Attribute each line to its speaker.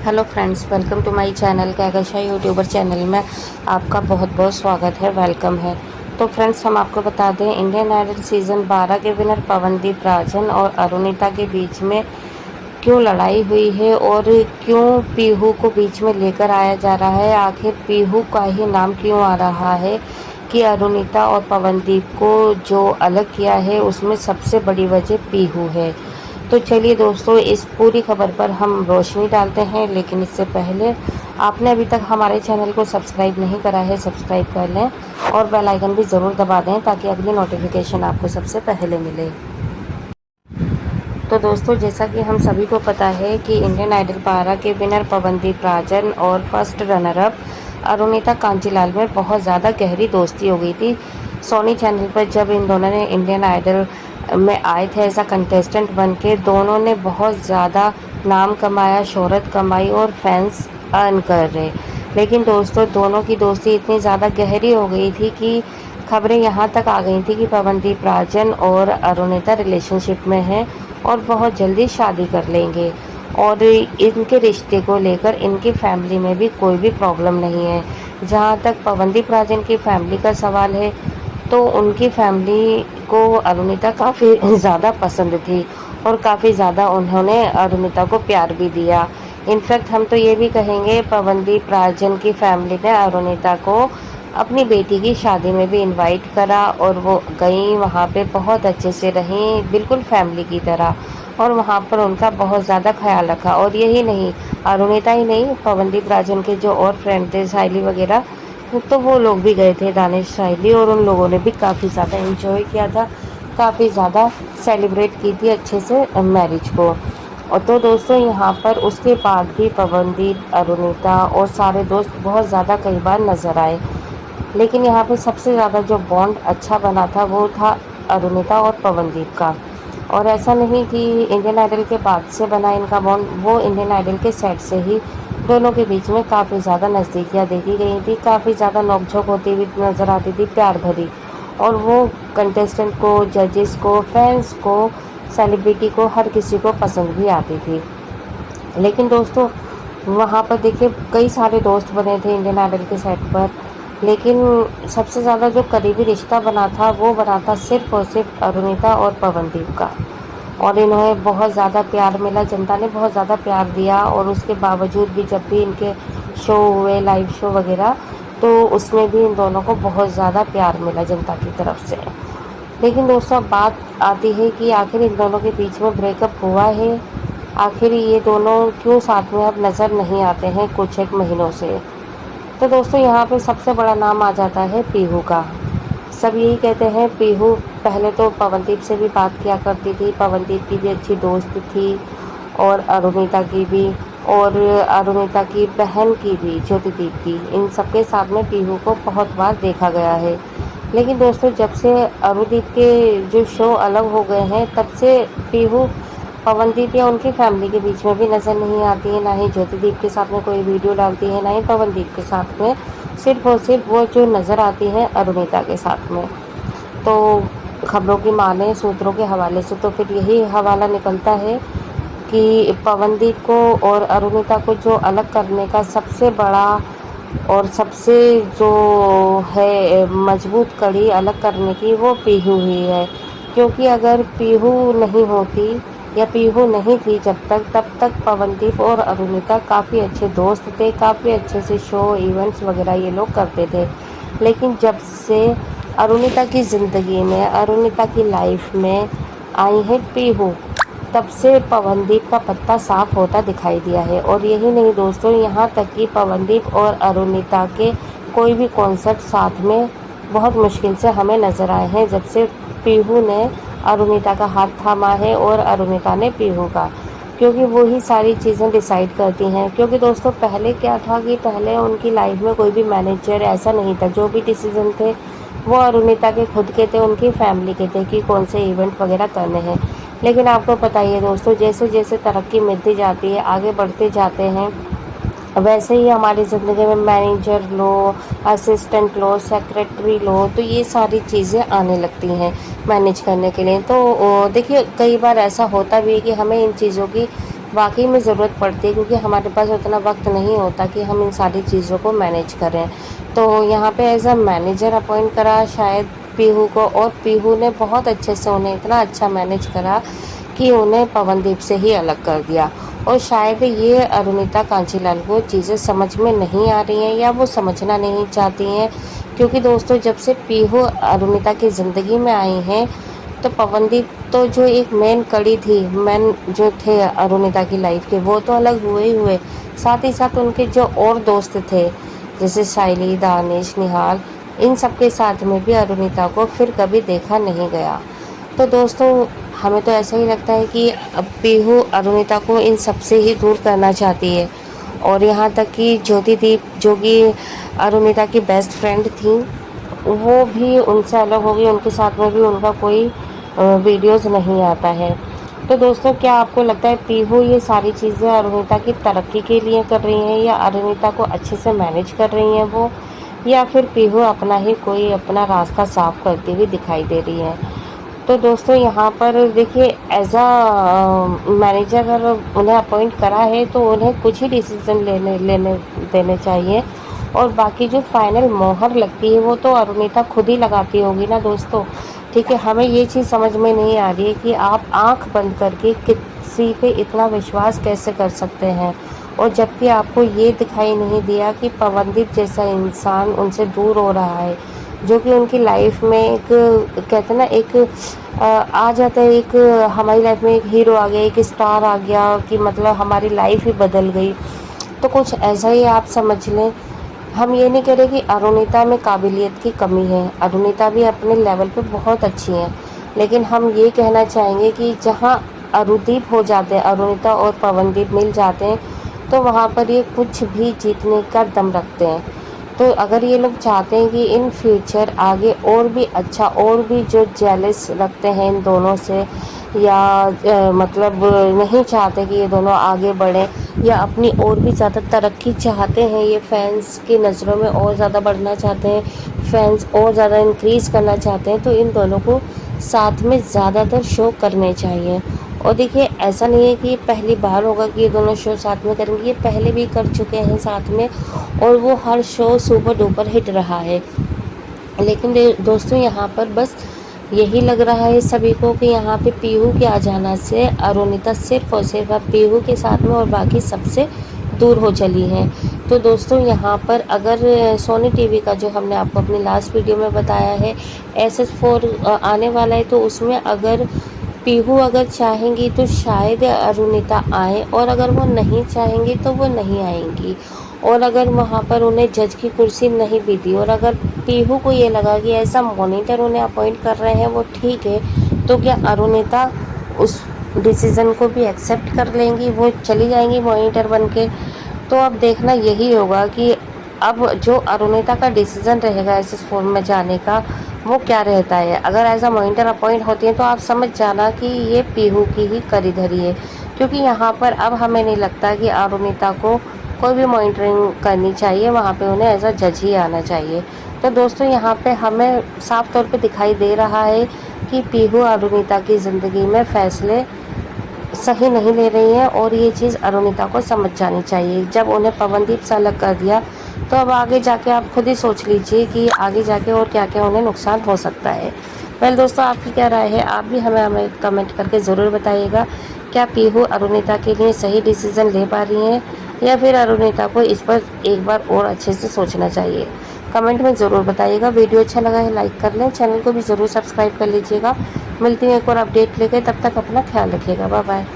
Speaker 1: Hello friends, welcome to my channel Kahkasha youtuber channel में आपका बहुत बहुत स्वागत है, वेलकम है। तो फ्रेंड्स, हम आपको बता दें, इंडियन आइडल सीज़न 12 के विनर पवनदीप राजन और अरुणिता के बीच में क्यों लड़ाई हुई है और क्यों पीहू को बीच में लेकर आया जा रहा है। आखिर पीहू का ही नाम क्यों आ रहा है कि अरुणिता और पवनदीप को जो अलग किया है उसमें सबसे बड़ी वजह पीहू है। तो चलिए दोस्तों, इस पूरी खबर पर हम रोशनी डालते हैं, लेकिन इससे पहले आपने अभी तक हमारे चैनल को सब्सक्राइब नहीं करा है, सब्सक्राइब कर लें और बेल आइकन भी ज़रूर दबा दें ताकि अगली नोटिफिकेशन आपको सबसे पहले मिले। तो दोस्तों, जैसा कि हम सभी को पता है कि इंडियन आइडल 12 के विनर पवनदीप राजन और first runner up Arunita Kanjilal में बहुत ज़्यादा गहरी दोस्ती हो गई थी। सोनी चैनल पर जब इन दोनों ने इंडियन आइडल में आए थे ऐसा कंटेस्टेंट बन के, दोनों ने बहुत ज़्यादा नाम कमाया, शोहरत कमाई और फैंस अर्न कर रहे। लेकिन दोस्तों, दोनों की दोस्ती इतनी ज़्यादा गहरी हो गई थी कि खबरें यहाँ तक आ गई थी कि पवनदीप राजन और अरुणिता रिलेशनशिप में हैं और बहुत जल्दी शादी कर लेंगे। और इनके रिश्ते को लेकर इनकी फैमिली में भी कोई भी प्रॉब्लम नहीं है। जहाँ तक पवनदीप राजन की फैमिली का सवाल है, तो उनकी फैमिली को अरुणिता काफ़ी ज़्यादा पसंद थी और काफ़ी ज़्यादा उन्होंने अरुणिता को प्यार भी दिया। इनफैक्ट हम तो ये भी कहेंगे, पवनदीप राजन की फैमिली ने अरुणिता को अपनी बेटी की शादी में भी इनवाइट करा और वो गई, वहाँ पे बहुत अच्छे से रहीं, बिल्कुल फैमिली की तरह, और वहाँ पर उनका बहुत ज़्यादा ख्याल रखा। और यही नहीं, अरुणिता ही नहीं, पवनदीप राजन के जो और फ्रेंड थे, साइली वगैरह, तो वो लोग भी गए थे, दानिश, साइली, और उन लोगों ने भी काफ़ी ज़्यादा एंजॉय किया था, काफ़ी ज़्यादा सेलिब्रेट की थी अच्छे से मैरिज को। और तो दोस्तों, यहाँ पर उसके बाद भी पवनदीप, अरुणिता और सारे दोस्त बहुत ज़्यादा कई बार नज़र आए, लेकिन यहाँ पे सबसे ज़्यादा जो बॉन्ड अच्छा बना था वो था अरुणिता और पवनदीप का। और ऐसा नहीं कि इंडियन आइडल के बाद से बना इनका बॉन्ड, वो इंडियन आइडल के सेट से ही दोनों के बीच में काफ़ी ज़्यादा नज़दीकियाँ देखी गई थी, काफ़ी ज़्यादा नोकझोंक होती हुई नज़र आती थी, प्यार भरी। और वो कंटेस्टेंट को, जजेस को, फैंस को, सेलिब्रिटी को, हर किसी को पसंद भी आती थी। लेकिन दोस्तों, वहाँ पर देखिए कई सारे दोस्त बने थे इंडियन आइडल के सेट पर, लेकिन सबसे ज़्यादा जो करीबी रिश्ता बना था वो बना था सिर्फ और सिर्फ अरुणिता और पवनदीप का। और इन्हें बहुत ज़्यादा प्यार मिला, जनता ने बहुत ज़्यादा प्यार दिया। और उसके बावजूद भी जब भी इनके शो हुए, लाइव शो वगैरह, तो उसमें भी इन दोनों को बहुत ज़्यादा प्यार मिला जनता की तरफ से। लेकिन दोस्तों, अब बात आती है कि आखिर इन दोनों के बीच में ब्रेकअप हुआ है, आखिर ये दोनों क्यों साथ में अब नज़र नहीं आते हैं कुछ एक महीनों से। तो दोस्तों, यहाँ पे सबसे बड़ा नाम आ जाता है पीहू का। सब यही कहते हैं, पीहू पहले तो पवनदीप से भी बात किया करती थी, पवनदीप की भी अच्छी दोस्त थी और अरुणिता की भी, और अरुणिता की बहन की भी, ज्योतिदीप की, इन सबके साथ में पीहू को बहुत बार देखा गया है। लेकिन दोस्तों, जब से अरुणदीप के जो शो अलग हो गए हैं, तब से पीहू पवनदीप या उनकी फैमिली के बीच में भी नज़र नहीं आती है, ना ही ज्योतिदीप के साथ में कोई वीडियो डालती है, ना ही पवनदीप के साथ में। सिर्फ और सिर्फ वो जो नज़र आती हैं अरुणिता के साथ में। तो खबरों की माने, सूत्रों के हवाले से, तो फिर यही हवाला निकलता है कि पवनदीप को और अरुणिता को जो अलग करने का सबसे बड़ा और सबसे जो है मजबूत कड़ी अलग करने की, वो पीहू ही है। क्योंकि अगर पीहू नहीं होती या पीहू नहीं थी जब तक, तब तक पवनदीप और अरुणिता काफ़ी अच्छे दोस्त थे, काफ़ी अच्छे से शो, इवेंट्स वगैरह ये लोग करते थे। लेकिन जब से अरुणिता की ज़िंदगी में, अरुणिता की लाइफ में आई है पीहू, तब से पवनदीप का पत्ता साफ होता दिखाई दिया है। और यही नहीं दोस्तों, यहाँ तक कि पवनदीप और अरुणिता के कोई भी कॉन्सर्ट साथ में बहुत मुश्किल से हमें नज़र आए हैं, जब से पीहू ने अरुणिता का हाथ थामा है और अरुणिता ने पीहू का। क्योंकि वो ही सारी चीज़ें डिसाइड करती हैं। क्योंकि दोस्तों, पहले क्या था कि पहले उनकी लाइफ में कोई भी मैनेजर ऐसा नहीं था, जो भी डिसीजन थे वो अरुणिता के खुद के थे, उनकी फैमिली के थे कि कौन से इवेंट वगैरह करने हैं। लेकिन आपको पता ही है दोस्तों, जैसे जैसे तरक्की मिलती जाती है, आगे बढ़ते जाते हैं, वैसे ही हमारी ज़िंदगी में मैनेजर लो, असिस्टेंट लो, सेक्रेटरी लो, तो ये सारी चीज़ें आने लगती हैं मैनेज करने के लिए। तो देखिए, कई बार ऐसा होता भी है कि हमें इन चीज़ों की वाकई में ज़रूरत पड़ती है, क्योंकि हमारे पास उतना वक्त नहीं होता कि हम इन सारी चीज़ों को मैनेज करें। तो यहाँ पे एज अ मैनेजर अपॉइंट करा शायद पीहू को, और पीहू ने बहुत अच्छे से उन्हें इतना अच्छा मैनेज करा कि उन्हें पवनदीप से ही अलग कर दिया। और शायद ये अरुणिता कांचीलाल को चीज़ें समझ में नहीं आ रही हैं, या वो समझना नहीं चाहती हैं, क्योंकि दोस्तों जब से पीहू अरुणिता की ज़िंदगी में आई हैं तो पवनदीप तो जो एक मेन कड़ी थी, मेन जो थे अरुणिता की लाइफ के, वो तो अलग हुए ही हुए, साथ ही साथ उनके जो और दोस्त थे जैसे साइली, दानिश, निहाल, इन सब के साथ में भी अरुणिता को फिर कभी देखा नहीं गया। तो दोस्तों हमें तो ऐसा ही लगता है कि अब पीहू अरुणिता को इन सब से ही दूर करना चाहती है। और यहाँ तक कि ज्योतिदीप जो कि अरुणिता की बेस्ट फ्रेंड थी, वो भी उनसे अलग हो गई, उनके साथ में भी उनका कोई वीडियोस नहीं आता है। तो दोस्तों क्या आपको लगता है पीहू ये सारी चीज़ें अरुणिता की तरक्की के लिए कर रही हैं, या अरुणिता को अच्छे से मैनेज कर रही हैं वो, या फिर पीहू अपना ही कोई अपना रास्ता साफ करती हुई दिखाई दे रही है? तो दोस्तों यहाँ पर देखिए एज अ मैनेजर अगर उन्हें अपॉइंट करा है तो उन्हें कुछ ही डिसीजन लेने देने चाहिए, और बाकी जो फाइनल मोहर लगती है वो तो अरुणिता खुद ही लगाती होगी ना दोस्तों। ठीक है, हमें ये चीज़ समझ में नहीं आ रही है कि आप आंख बंद करके किसी पे इतना विश्वास कैसे कर सकते हैं, और जबकि आपको ये दिखाई नहीं दिया कि पवनदीप जैसा इंसान उनसे दूर हो रहा है, जो कि उनकी लाइफ में एक कहते हैं ना एक आ जाता है, एक हमारी लाइफ में एक हीरो आ गया, एक स्टार आ गया कि मतलब हमारी लाइफ ही बदल गई। तो कुछ ऐसा ही आप समझ लें। हम ये नहीं कह रहे कि अरुणिता में काबिलियत की कमी है, अरुणिता भी अपने लेवल पे बहुत अच्छी हैं, लेकिन हम ये कहना चाहेंगे कि जहाँ अरुदीप हो जाते हैं, अरुणिता और पवनदीप मिल जाते हैं, तो वहाँ पर ये कुछ भी जीतने का दम रखते हैं। तो अगर ये लोग चाहते हैं कि इन फ्यूचर आगे और भी अच्छा, और भी जो जेलस रखते हैं इन दोनों से, या मतलब नहीं चाहते कि ये दोनों आगे बढ़ें, या अपनी और भी ज़्यादा तरक्की चाहते हैं, ये फैंस की नज़रों में और ज़्यादा बढ़ना चाहते हैं, फैंस और ज़्यादा इंक्रीज़ करना चाहते हैं, तो इन दोनों को साथ में ज़्यादातर शो करने चाहिए। और देखिए ऐसा नहीं है कि ये पहली बार होगा कि ये दोनों शो साथ में करेंगे, ये पहले भी कर चुके हैं साथ में, और वो हर शो सुपर डुपर हिट रहा है। लेकिन दोस्तों यहाँ पर बस यही लग रहा है सभी को कि यहाँ पे पीहू के आ जाना से अरुणिता सिर्फ और सिर्फ अब पीहू के साथ में और बाकी सबसे दूर हो चली हैं। तो दोस्तों यहाँ पर अगर सोनी टीवी का जो हमने आपको अपनी लास्ट वीडियो में बताया है SS4 आने वाला है, तो उसमें अगर पीहू अगर चाहेंगी तो शायद अरुणिता आए, और अगर वो नहीं चाहेंगी तो वो नहीं आएंगी। और अगर वहाँ पर उन्हें जज की कुर्सी नहीं भी दी, और अगर पीहू को ये लगा कि ऐसा मॉनिटर उन्हें अपॉइंट कर रहे हैं वो ठीक है, तो क्या अरुणिता उस डिसीज़न को भी एक्सेप्ट कर लेंगी, वो चली जाएंगी मॉनिटर बन के? तो अब देखना यही होगा कि अब जो अरुणिता का डिसीज़न रहेगा SS4 में जाने का, वो क्या रहता है। अगर एज अ मॉनिटर अपॉइंट होती है तो आप समझ जाना कि ये पीहू की ही करी धरी है, क्योंकि यहाँ पर अब हमें नहीं लगता कि अरुणिता को कोई भी मॉनिटरिंग करनी चाहिए, वहाँ पे उन्हें एज अ जज ही आना चाहिए। तो दोस्तों यहाँ पे हमें साफ तौर पे दिखाई दे रहा है कि पीहू अरुणिता की ज़िंदगी में फ़ैसले सही नहीं ले रही हैं, और ये चीज़ अरुणिता को समझ जानी चाहिए। जब उन्हें पवनदीप से अलग कर दिया, तो अब आगे जाके आप खुद ही सोच लीजिए कि आगे जाके और क्या क्या उन्हें नुकसान हो सकता है। वेल दोस्तों, आपकी क्या राय है? आप भी हमें कमेंट करके ज़रूर बताइएगा। क्या पीहू अरुणिता के लिए सही डिसीज़न ले पा रही हैं, या फिर अरुणिता को इस पर एक बार और अच्छे से सोचना चाहिए? कमेंट में ज़रूर बताइएगा। वीडियो अच्छा लगा है लाइक कर लें, चैनल को भी ज़रूर सब्सक्राइब कर लीजिएगा। मिलती हैं एक और अपडेट लेकर, तब तक अपना ख्याल रखिएगा। Bye bye.